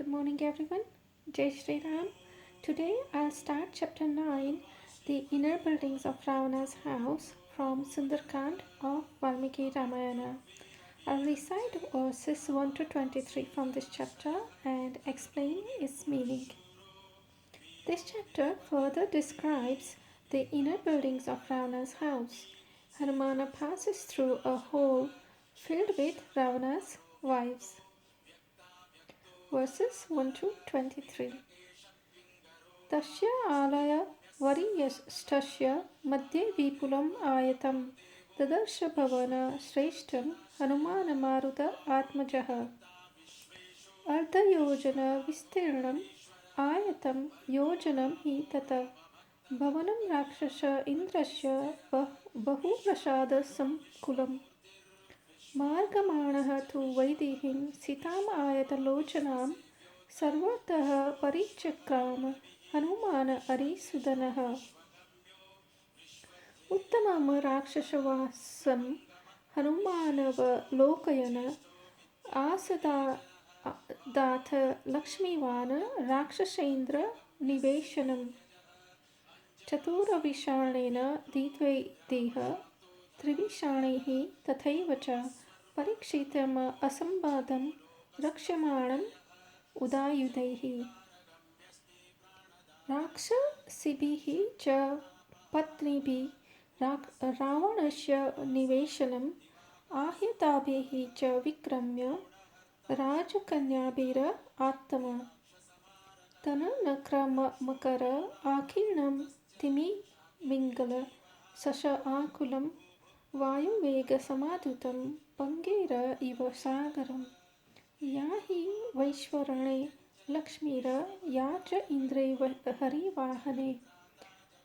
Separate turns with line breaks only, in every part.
Good morning, everyone. Jai Shri Ram. Today I'll start chapter 9, The Inner Buildings of Ravana's House, from Sunderkand of Valmiki Ramayana. I'll recite verses 1 to 23 from this chapter and explain its meaning. This chapter further describes the inner buildings of Ravana's house. Hanumana passes through a hall filled with Ravana's wives. Verses 1 to 23. Tasya alaya variyastasya madhye vipulam ayatam tadarsha bhavana shreshtam hanumana maruta atmajaha ardhayojana vistirnam ayatam yojanam hi tata bhavanam rakshasa indrasya bahu prasada samkulam मार्गमाणः तु वैदेहीं सीताम् आयतलोचनां सर्वतः परिचक्राम हनुमान अरिसुदनः उत्तमं राक्षसवासं हनुमानवलोकयन आसदाथ लक्ष्मीवान् राक्षसेन्द्र निवेशनम् चतुरविषाणेन द्विद्वैदेह त्रिविषाणैः तथैव च परीक्षितम् असम्बाधं रक्ष्यमाणम् उदायुधैः राक्षसिभिः च पत्नीभिः रावणस्य निवेशनम् आह्यताभिः च विक्रम्य राजकन्याभिरात्तम तन्नक्रमकर आकीर्णं तिमिङ्गल शश आकुलं वायुवेगसमाधुतं पङ्गेर इव सागरं या हि वैश्वरणे लक्ष्मीर या च इन्द्रे हरिवाहने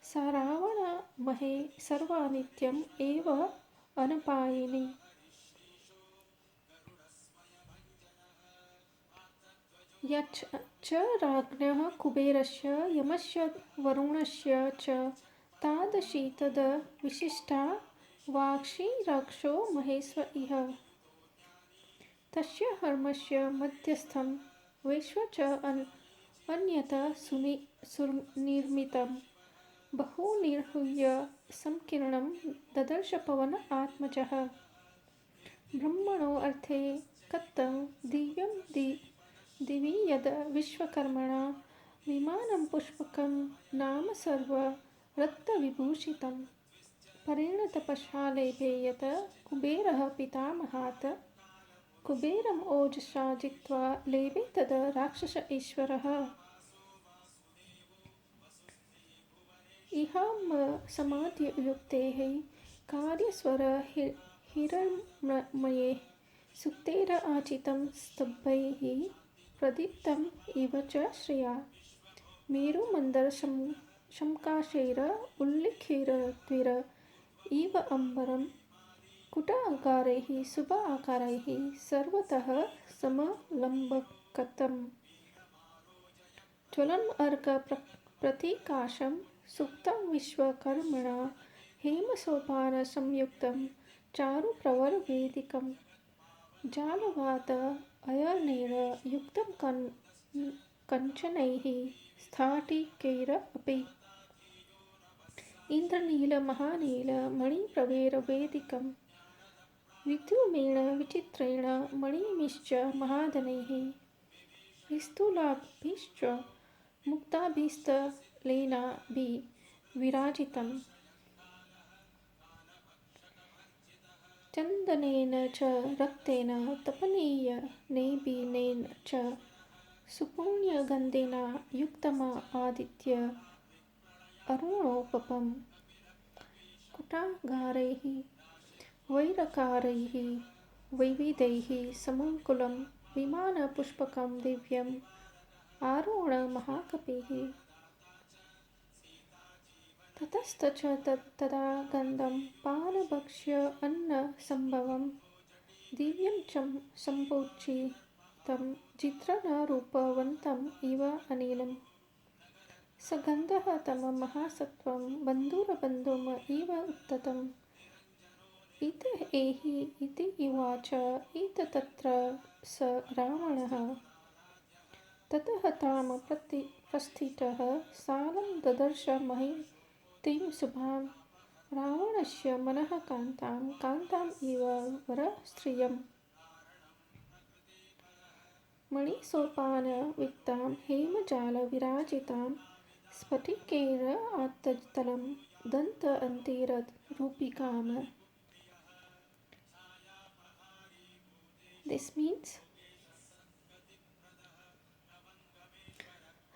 सा रावणमहे सर्वानित्यम् एव अनपायिनी यच्च च राज्ञः कुबेरस्य यमस्य वरुणस्य च तादृशी तद् विशिष्टा वाक्षी रक्षो महेश्व इह तस्य हर्मस्य मध्यस्थं विश्व च अन्यत सुनिर्मितं बहुनिर्हूय संकीर्णं ददर्श पवन आत्मजः ब्रह्मणो अर्थे कत्तं दिव्यं दिवि यद् विश्वकर्मणा विमानं पुष्पकं नाम सर्व रक्तविभूषितं परिणतपशालेभे यत् कुबेरः पितामहात् कुबेरम् ओजसा जित्वा लेभे तद् राक्षस ईश्वरः इहां समाधियुक्तेः कार्यस्वर हिरण्मये सुक्तेर आचितं स्तब्धैः प्रदीप्तम् इव च श्रिया मेरुमन्दर शंकाशैर उल्लिखैर्द्विर इव अम्बरं कुटाकारैः शुभ आकारैः सर्वतः समलम्बकतम् ज्वलन् अर्क प्रतीकाशं सुप्तं विश्वकर्मणा हेमसोपान संयुक्तं चारुप्रवरवेदिकं जालवात अयनेन युक्तं कञ्चनैः स्फाटिकैरपि इन्द्रनीलमहानील मणिप्रवेरवेदिकं विद्युमेण विचित्रेण मणिमिश्च महाधनैः विस्तूलाभिश्च मुक्ताभिस्तलेनाभिविराजितं चन्दनेन च रक्तेन तपनीयनैबिनेन च सुपुण्यगन्धेन युक्तमादित्य अरुणोपमं कुटागारैः वैरकारैः वैविधैः समङ्कुलं विमानपुष्पकं दिव्यम् आरोहणमहाकपिः ततस्त च तदा गन्धं पानभक्ष्य अन्नसम्भवं दिव्यं च सम्पूजितं चित्रणरूपवन्तम् इव अनिलम् सगन्धः तम महासत्वं बन्धुरबन्धुम् इव उत्ततम् इत एहि इति उवाच इत तत्र स रावणः ततः ताम प्रस्थितः सालं ददर्श महितीं शुभां रावणस्य मनः कान्ताम् इव वरस्त्रियम् मणिसोपानविक्तां हेमजालविराजितां स्फटिकेन आत्तजतलं दन्तअन्तिररूपिकाम्. This means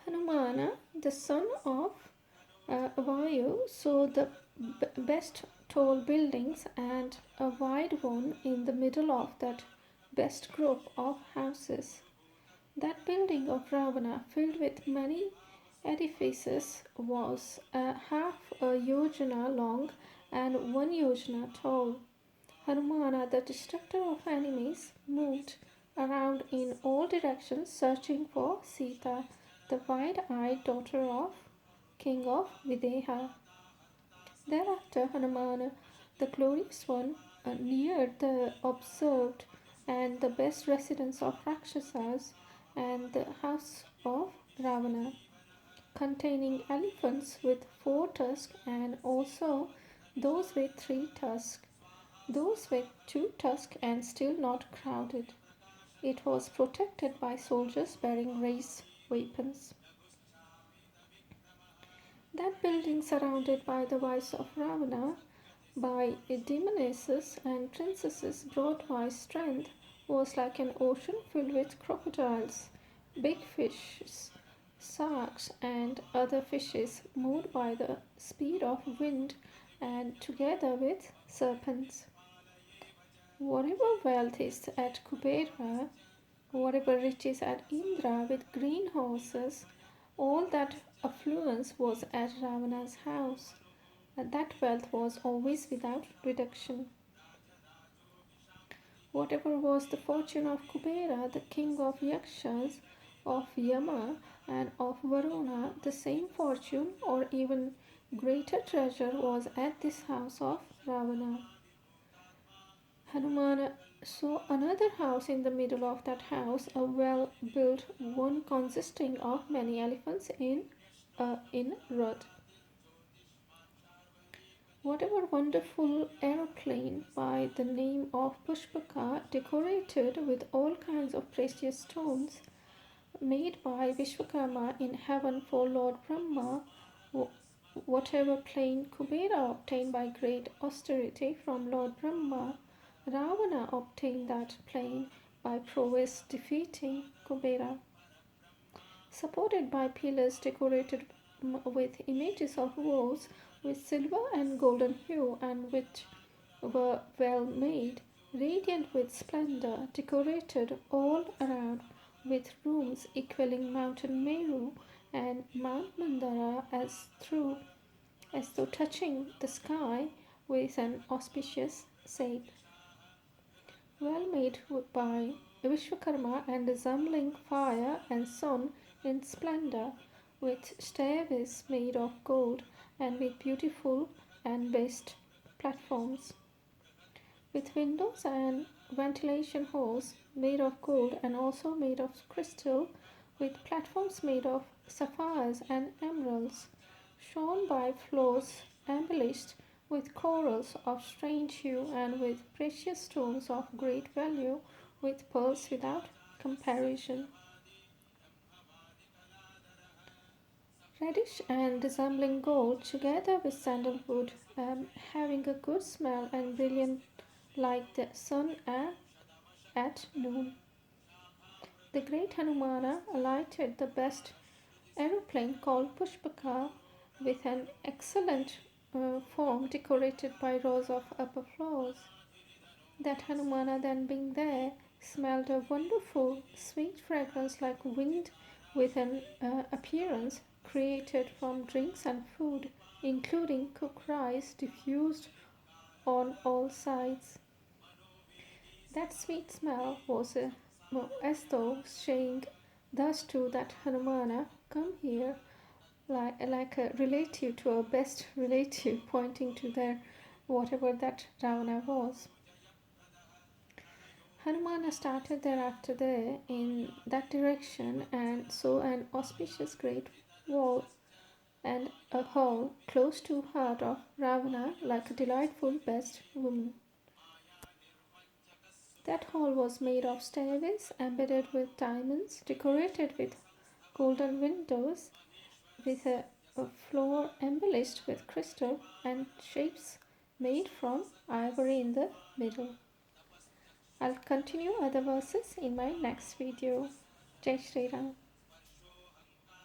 Hanumana, the son of Vayu, saw the best tall buildings and a wide one in the middle of that best group of houses. That building of Ravana, filled with many edifices, was half a yojana long and 1 yojana tall. Hanumana, the destructor of enemies, moved around in all directions searching for Sita, the wide-eyed daughter of King of Videha. Thereafter Hanumana, the glorious one, neared the observed and the best residence of Rakshasas and the house of Ravana, containing elephants with 4 tusks and also those with 3 tusks, those with 2 tusks and still not crowded. It was protected by soldiers bearing raised weapons. That building, surrounded by the wives of Ravana, by demonesses and princesses brought by strength, was like an ocean filled with crocodiles, big fishes, sharks, and other fishes moved by the speed of wind and together with serpents. Whatever wealth is at Kubera, whatever riches at Indra with green horses, all that affluence was at Ravana's house. That wealth was always without reduction. Whatever was the fortune of Kubera, the king of Yakshas, of Yama, and of Varuna, the same fortune or even greater treasure was at this house of Ravana. Hanuman saw another house in the middle of that house, a well-built one consisting of many elephants in rut. Whatever wonderful aeroplane by the name of Pushpaka, decorated with all kinds of precious stones, made by Vishwakarma in heaven for Lord Brahma, whatever plane Kubera obtained by great austerity from Lord Brahma, Ravana obtained that plane by prowess defeating Kubera. Supported by pillars decorated with images of wolves with silver and golden hue and which were well made, radiant with splendor, decorated all around with rooms equaling Mountain Meru and Mount Mandara as though touching the sky with an auspicious shape. Well made by Vishwakarma and resembling fire and sun in splendor, with stairways made of gold and with beautiful and best platforms, with windows and ventilation holes made of gold and also made of crystal, with platforms made of sapphires and emeralds, shown by floors embellished with corals of strange hue and with precious stones of great value, with pearls without comparison. Reddish and resembling gold, together with sandalwood, having a good smell and brilliant like the sun at noon. The great Hanumana alighted the best aeroplane called Pushpaka with an excellent form decorated by rows of upper floors. That Hanumana, then being there, smelled a wonderful sweet fragrance like wind, with an appearance created from drinks and food, including cooked rice diffused on all sides. That sweet smell was as though saying thus to that Hanumana, "Come here," like a relative to a best relative, pointing to their whatever that Ravana was. Hanumana started thereafter there in that direction and saw an auspicious great wall and a hall close to heart of Ravana like a delightful best woman. That hall was made of stairways embedded with diamonds, decorated with golden windows, with a floor embellished with crystal and shapes made from ivory in the middle. I'll continue other verses in my next video. Jai Shri Ram.